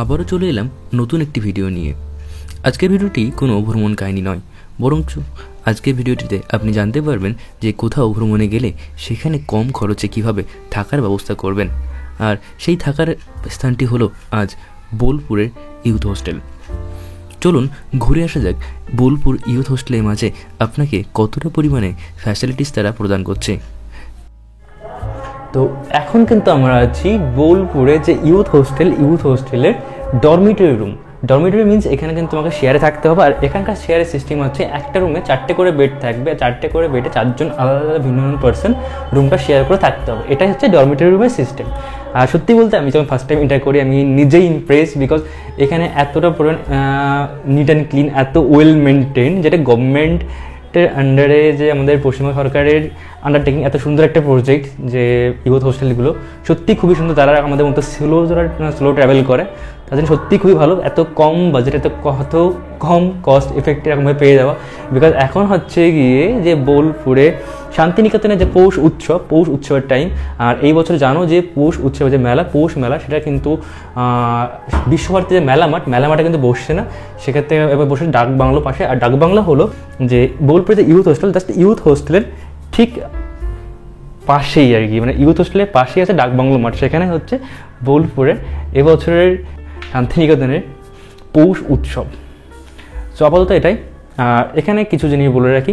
আবারও চলে এলাম নতুন একটি ভিডিও নিয়ে। আজকের ভিডিওটি কোনো ভ্রমণ কাহিনী নয়, বরঞ্চ আজকের ভিডিওটিতে আপনি জানতে পারবেন যে কোথাও ভ্রমণে গেলে সেখানে কম খরচে কিভাবে থাকার ব্যবস্থা করবেন। আর সেই থাকার স্থানটি হলো আজ বোলপুরের ইউথ হোস্টেল। চলুন ঘুরে আসা যাক বোলপুর ইউথ হোস্টেলের মাঝে আপনাকে কতটা পরিমাণে ফ্যাসিলিটিস তারা প্রদান করছে। তো এখন কিন্তু আমরা আছি বোলপুরে যে ইউথ হোস্টেলের ডরমিটরি রুম। ডরমিটরি মিনস এখানে কিন্তু তোমাকে শেয়ারে থাকতে হবে। আর এখানকার শেয়ারের সিস্টেম হচ্ছে একটা রুমে 4টে করে বেড থাকবে, 4টে করে বেডে 4জন আলাদা আলাদা ভিন্ন ভিন্ন পার্সন রুমটা শেয়ার করে থাকতে হবে। এটাই হচ্ছে ডরমিটরি রুমের সিস্টেম। আর সত্যি বলতে আমি যখন ফার্স্ট টাইম এন্টার করি আমি নিজেই ইমপ্রেস, বিকজ এখানে এতটা পরিমাণ নিট অ্যান্ড ক্লিন, এত ওয়েল মেনটেন, যেটা গভর্নমেন্টের আন্ডারে যে আমাদের পশ্চিমবঙ্গ সরকারের আন্ডারটেকিং এত সুন্দর একটা প্রজেক্ট যে ইউথ হোস্টেলগুলো সত্যি খুবই সুন্দর। তারা আমাদের মতো স্লো ট্রাভেল করে, তাদের সত্যি খুবই ভালো। এত কম বাজেট, এত কম কস্ট এফেক্ট এরকমভাবে পেয়ে যাওয়া। বিকজ এখন হচ্ছে গিয়ে যে বোলপুরে শান্তিনিকেতনের যে পৌষ উৎসবের টাইম, আর এই বছর জানো যে পৌষ উৎসবের যে পৌষ মেলা, সেটা কিন্তু বিশ্বভারতী যে মেলা মাঠে কিন্তু বসছে না, সেক্ষেত্রে এবার বসে ডাকবাংলো পাশে। আর ডাকবাংলা হলো যে বোলপুরে যে ইউথ হোস্টেল, জাস্ট ইউথ হোস্টেলের ঠিক পাশেই আর কি, মানে ইউথ হোস্টেলের পাশেই আছে ডাকবাংলো মাঠ। সেখানে হচ্ছে বোলপুরে এবছরের শান্তিনিকেতনের পৌষ উৎসব। সো আপাতত এটাই। আর এখানে কিছু জিনিস বলে রাখি,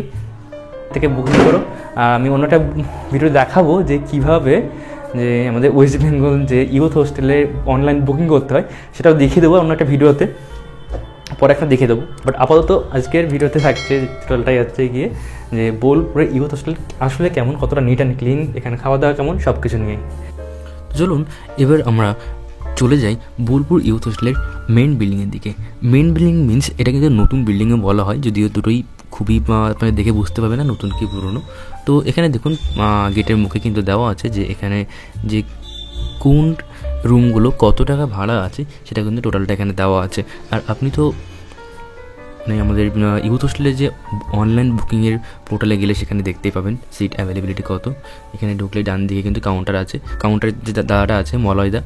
থেকে বুকিং করো। আমি অন্যটা ভিডিও দেখাবো যে কীভাবে যে আমাদের ওয়েস্ট বেঙ্গল যে ইউথ হোস্টেলে অনলাইন বুকিং করতে হয়, সেটাও দেখিয়ে দেবো অন্য একটা ভিডিওতে, পরে একটা দেখিয়ে দেবো। বাট আপাতত আজকের ভিডিওতে থাকছে টোটালটাই হচ্ছে গিয়ে যে বোলপুরে ইউথ হোস্টেল আসলে কেমন, কতটা নিট অ্যান্ড ক্লিন, এখানে খাওয়া দাওয়া কেমন, সব কিছু নিয়ে। চলুন এবার আমরা চলে যাই বোলপুর ইউথ হোস্টেলের মেন বিল্ডিংয়ের দিকে। মেন বিল্ডিং মিনস এটা কিন্তু নতুন বিল্ডিংয়ে বলা হয়, যদিও দুটোই খুবই আপনারা দেখে বুঝতে পারবে না নতুন কি পুরনো। তো এখানে দেখুন গেটের মুখে কিন্তু দেওয়া আছে যে এখানে যে কোন রুমগুলো কত টাকা ভাড়া আছে সেটা কিন্তু টোটালটা এখানে দেওয়া আছে। আর আপনি তো মানে আমাদের ইউথ হোস্টেলের যে অনলাইন বুকিংয়ের পোর্টালে গেলে সেখানে দেখতেই পাবেন সিট অ্যাভেলেবিলিটি কত। এখানে ঢুকলে ডান দিকে কিন্তু কাউন্টার আছে। কাউন্টারের যে দাদাটা আছে মলয়দা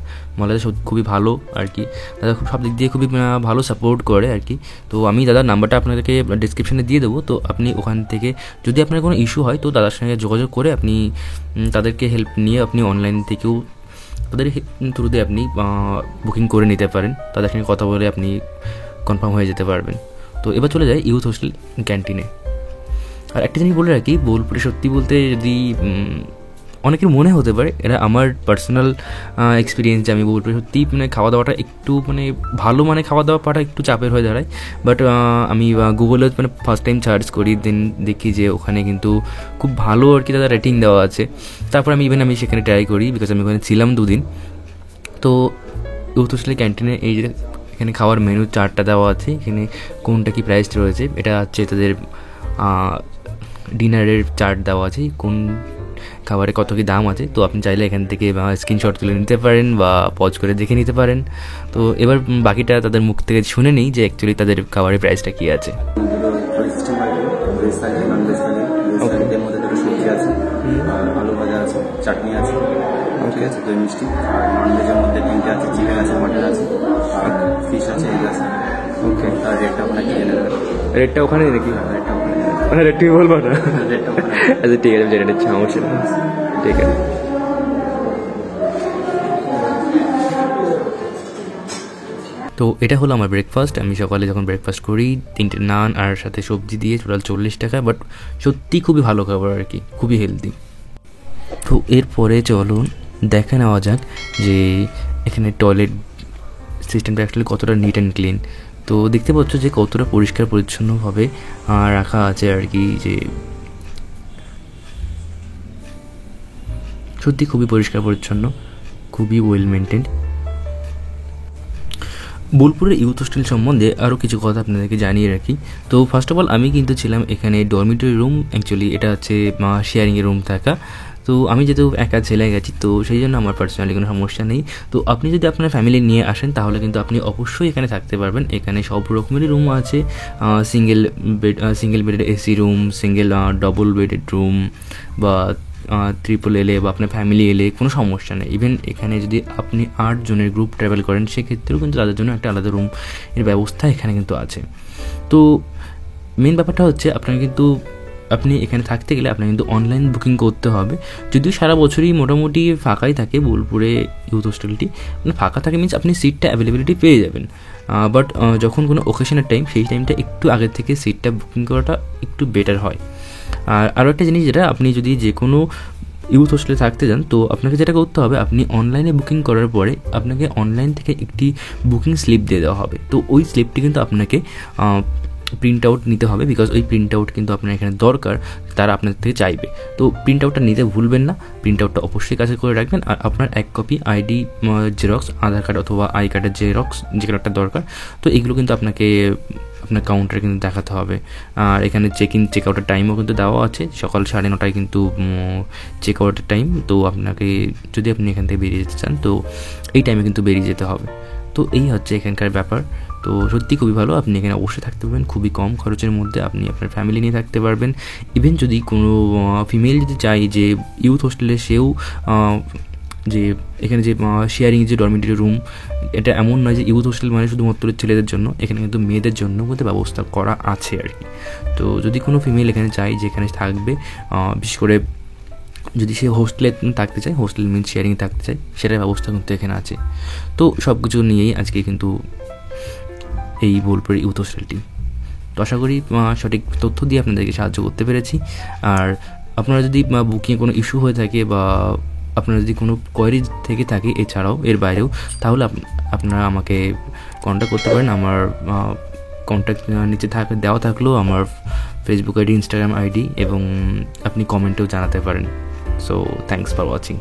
খুবই ভালো আর কি। দাদা খুব সব দিক দিয়ে খুবই ভালো সাপোর্ট করে আর কি। তো আমি দাদার নাম্বারটা আপনাদেরকে ডিসক্রিপশানে দিয়ে দেবো। তো আপনি ওখান থেকে যদি আপনার কোনো ইস্যু হয় তো দাদার সঙ্গে যোগাযোগ করে আপনি তাদেরকে হেল্প নিয়ে আপনি অনলাইন থেকেও তাদের থ্রুতে আপনি বুকিং করে নিতে পারেন। তাদের সঙ্গে কথা বলে আপনি কনফার্ম হয়ে যেতে পারবেন। তো এবার চলে যায় ইউথ হোস্টেল ক্যান্টিনে। আর একটা জিনিস বলে রাখি, বোলপুরে সত্যি বলতে যদি অনেকের মনে হতে পারে, এটা আমার পার্সোনাল এক্সপিরিয়েন্স যে আমি বোলপুরে সত্যি মানে খাওয়া দাওয়াটা একটু মানে ভালো, মানে খাওয়া দাওয়া পাওয়াটা একটু চাপের হয়ে দাঁড়ায়। বাট আমি গুগলে মানে ফার্স্ট টাইম সার্চ করি, দেন দেখি যে ওখানে কিন্তু খুব ভালো আর কি দাদা রেটিং দেওয়া আছে। তারপর আমি সেখানে ট্রাই করি, বিকজ আমি ওখানে ছিলাম 2 দিন। তো ইউথ হোস্টেলের ক্যান্টিনে এই যে এখানে খাওয়ার মেনু চার্টটা দেওয়া আছে, এখানে কোনটা কি প্রাইস রয়েছে, এটা হচ্ছে তাদের ডিনারের চার্ট দেওয়া আছে, কোন খাবারে কত কি দাম আছে। তো আপনি চাইলে এখান থেকে স্ক্রিনশট তুলে নিতে পারেন বা পজ করে দেখে নিতে পারেন। তো এবার বাকিটা তাদের মুখ থেকে শুনে নিই যে অ্যাকচুয়ালি তাদের খাবারের প্রাইসটা কী আছে। আলু ভাজা আছে, চাটনি আছে, ওকে আছে, দই মিষ্টি। আর ননভেজের মধ্যে 3টে আছে, চিকেন আছে, মাটন আছে, আর ফিশ আছে, এগ আছে। ওকে। আর রেটটা ওখানে কি জেনে নেবেন? রেটটা ওখানে দেখি। রেটটা ওখানে মানে রেট তুমি বলবো না? রেটটা ওখানে। আচ্ছা ঠিক আছে, জেনে নিচ্ছি, সমস্যা নেই, ঠিক আছে। তো এটা হলো আমার ব্রেকফাস্ট। আমি সকালে যখন ব্রেকফাস্ট করি 3টে নান আর সাথে সবজি দিয়ে টোটাল 40 টাকা। বাট সত্যি খুবই ভালো খাবার আর কি, খুবই হেলদি। তো এরপরে চলুন দেখে নেওয়া যাক যে এখানে টয়লেট সিস্টেমটা অ্যাকচুয়ালি কতটা নিট অ্যান্ড ক্লিন। তো দেখতে পাচ্ছ যে কতটা পরিষ্কার পরিচ্ছন্নভাবে রাখা আছে আর কি, যে সত্যি খুবই পরিষ্কার পরিচ্ছন্ন, খুবই ওয়েল মেনটেন্ড। বোলপুরের ইউথ হোস্টেল সম্বন্ধে আরও কিছু কথা আপনাদেরকে জানিয়ে রাখি। তো ফার্স্ট অফ অল আমি কিন্তু ছিলাম এখানে ডরমিটরি রুম, অ্যাকচুয়ালি এটা হচ্ছে শেয়ারিংয়ের রুম থাকা। তো আমি যেহেতু একা ছেলে গেছি, তো সেই জন্য আমার পার্সোনালি কোনো সমস্যা নেই। তো আপনি যদি আপনার ফ্যামিলি নিয়ে আসেন তাহলে কিন্তু আপনি অবশ্যই এখানে থাকতে পারবেন। এখানে সব রকমেরই রুম আছে, single bedded AC room, single double bedded room, বা ট্রিপল এলে বা আপনার ফ্যামিলি এলে কোনো সমস্যা নেই। ইভেন এখানে যদি আপনি 8 জনের গ্রুপ ট্রাভেল করেন সেক্ষেত্রেও কিন্তু তাদের জন্য একটা আলাদা রুম এর ব্যবস্থা এখানে কিন্তু আছে। তো মেন ব্যাপারটা হচ্ছে আপনি এখানে থাকতে গেলে আপনার কিন্তু অনলাইন বুকিং করতে হবে। যদিও সারা বছরই মোটামুটি ফাঁকাই থাকে বোলপুরে ইউথ হোস্টেলটি, মানে ফাঁকা থাকে মিনস আপনি সিটটা অ্যাভেলেবিলিটি পেয়ে যাবেন। বাট যখন কোনো ওকেশনের টাইম, সেই টাইমটা একটু আগের থেকে সিটটা বুকিং করাটা একটু বেটার হয়। আর আরও একটা জিনিস, যেটা আপনি যদি যে কোনো ইউথ হোস্টেলে থাকতে যান, তো আপনাকে যেটা করতে হবে, আপনি অনলাইনে বুকিং করার পরে আপনাকে অনলাইন থেকে একটি বুকিং স্লিপ দিয়ে দেওয়া হবে। তো ওই স্লিপটি কিন্তু আপনাকে প্রিন্ট আউট নিতে হবে, বিকজ ওই প্রিন্ট আউট কিন্তু আপনার এখানে দরকার, তারা আপনার থেকে চাইবে। তো প্রিন্ট আউটটা নিতে ভুলবেন না, প্রিন্ট আউটটা অবশ্যই কাছে করে রাখবেন। আর আপনার 1 কপি আইডি জেরক্স, আধার কার্ড অথবা আই কার্ডের জেরক্স, যে কোনো একটা দরকার। তো এগুলো কিন্তু আপনাকে আপনার কাউন্টারে কিন্তু দেখাতে হবে। আর এখানে চেক ইন চেক আউটের টাইমও কিন্তু দেওয়া আছে, সকাল 9:30 কিন্তু চেক আউটের টাইম। তো আপনাকে যদি আপনি এখান থেকে বেরিয়ে যেতে চান, তো এই টাইমে কিন্তু বেরিয়ে যেতে হবে। তো এই হচ্ছে এখানকার ব্যাপার। তো সত্যি খুবই ভালো, আপনি এখানে অবশ্যই থাকতে পারবেন খুবই কম খরচের মধ্যে, আপনি আপনার ফ্যামিলি নিয়ে থাকতে পারবেন। ইভেন যদি কোনো ফিমেল যদি চাই যে ইউথ হোস্টেলে সেও যে এখানে যে শেয়ারিং যে ডরমিটরি রুম, এটা এমন নয় যে ইউথ হোস্টেল মানে শুধুমাত্র ছেলেদের জন্য, এখানে কিন্তু মেয়েদের জন্য বলতে ব্যবস্থা করা আছে আর কি। তো যদি কোনো ফিমেল এখানে চাই যে এখানে থাকবে, বিশেষ করে যদি সে হোস্টেলে থাকতে চায়, হোস্টেল মিনস শেয়ারিং থাকতে চায়, সেটার ব্যবস্থা কিন্তু এখানে আছে। তো সব কিছু নিয়েই আজকে কিন্তু এই বোলপুরের ইউথ হোস্টেলটি। তো আশা করি সঠিক তথ্য দিয়ে আপনাদেরকে সাহায্য করতে পেরেছি। আর আপনারা যদি বুকিংয়ে কোনো ইস্যু হয়ে থাকে বা আপনারা যদি কোনো কোয়ারি থেকে থাকে এছাড়াও এর বাইরেও, তাহলে আপনারা আমাকে কন্ট্যাক্ট করতে পারেন। আমার কন্ট্যাক্ট নিচে দেওয়া থাকলেও আমার ফেসবুক আইডি, ইনস্টাগ্রাম আইডি, এবং আপনি কমেন্টেও জানাতে পারেন। So thanks for watching.